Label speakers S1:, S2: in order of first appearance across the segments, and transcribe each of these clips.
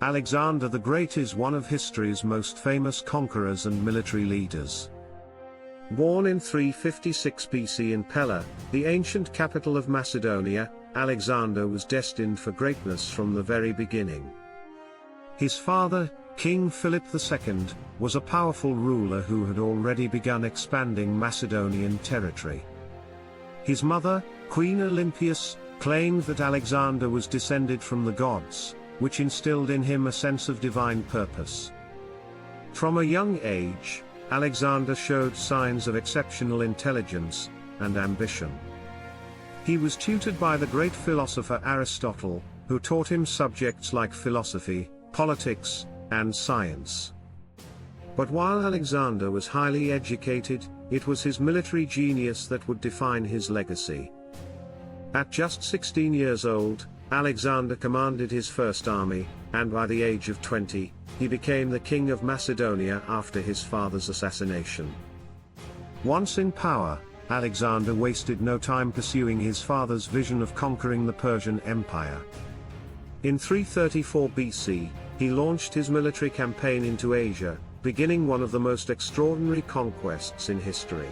S1: Alexander the Great is one of history's most famous conquerors and military leaders. Born in 356 BC in Pella, the ancient capital of Macedonia, Alexander was destined for greatness from the very beginning. His father, King Philip II, was a powerful ruler who had already begun expanding Macedonian territory. His mother, Queen Olympias, claimed that Alexander was descended from the gods, which instilled in him a sense of divine purpose. From a young age, Alexander showed signs of exceptional intelligence and ambition. He was tutored by the great philosopher Aristotle, who taught him subjects like philosophy, politics, and science. But while Alexander was highly educated, it was his military genius that would define his legacy. At just 16 years old, Alexander commanded his first army, and by the age of 20, he became the king of Macedonia after his father's assassination. Once in power, Alexander wasted no time pursuing his father's vision of conquering the Persian Empire. In 334 BC, he launched his military campaign into Asia, beginning one of the most extraordinary conquests in history.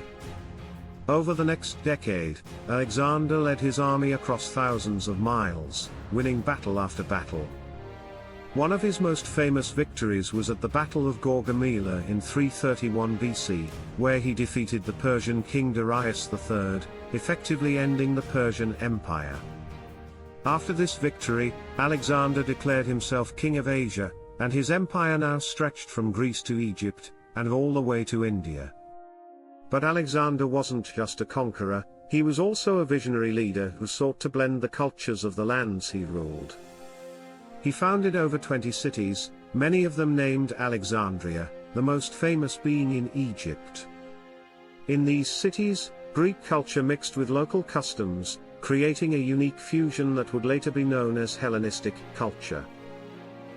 S1: Over the next decade, Alexander led his army across thousands of miles, winning battle after battle. One of his most famous victories was at the Battle of Gaugamela in 331 BC, where he defeated the Persian king Darius III, effectively ending the Persian Empire. After this victory, Alexander declared himself king of Asia, and his empire now stretched from Greece to Egypt, and all the way to India. But Alexander wasn't just a conqueror, he was also a visionary leader who sought to blend the cultures of the lands he ruled. He founded over 20 cities, many of them named Alexandria, the most famous being in Egypt. In these cities, Greek culture mixed with local customs, creating a unique fusion that would later be known as Hellenistic culture.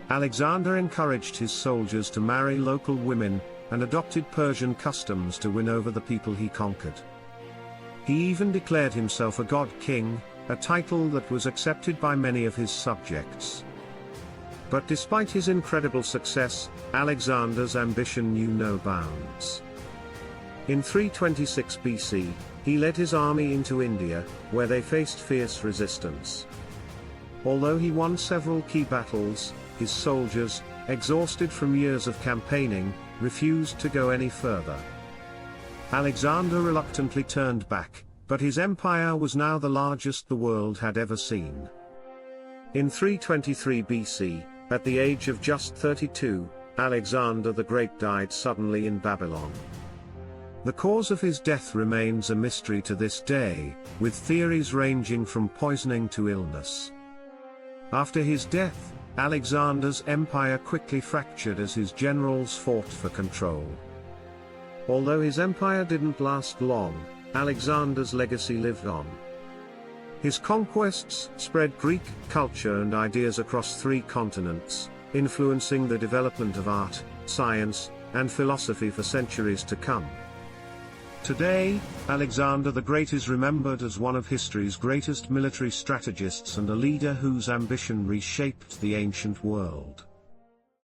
S1: Alexander encouraged his soldiers to marry local women, and adopted Persian customs to win over the people he conquered. He even declared himself a god king, a title that was accepted by many of his subjects. But despite his incredible success, Alexander's ambition knew no bounds. In 326 BC, he led his army into India, where they faced fierce resistance. Although he won several key battles, his soldiers, exhausted from years of campaigning, refused to go any further. Alexander reluctantly turned back, but his empire was now the largest the world had ever seen. In 323 BC, at the age of just 32, Alexander the Great died suddenly in Babylon. The cause of his death remains a mystery to this day, with theories ranging from poisoning to illness. After his death, Alexander's empire quickly fractured as his generals fought for control. Although his empire didn't last long, Alexander's legacy lived on. His conquests spread Greek culture and ideas across 3 continents, influencing the development of art, science, and philosophy for centuries to come. Today, Alexander the Great is remembered as one of history's greatest military strategists and a leader whose ambition reshaped the ancient world.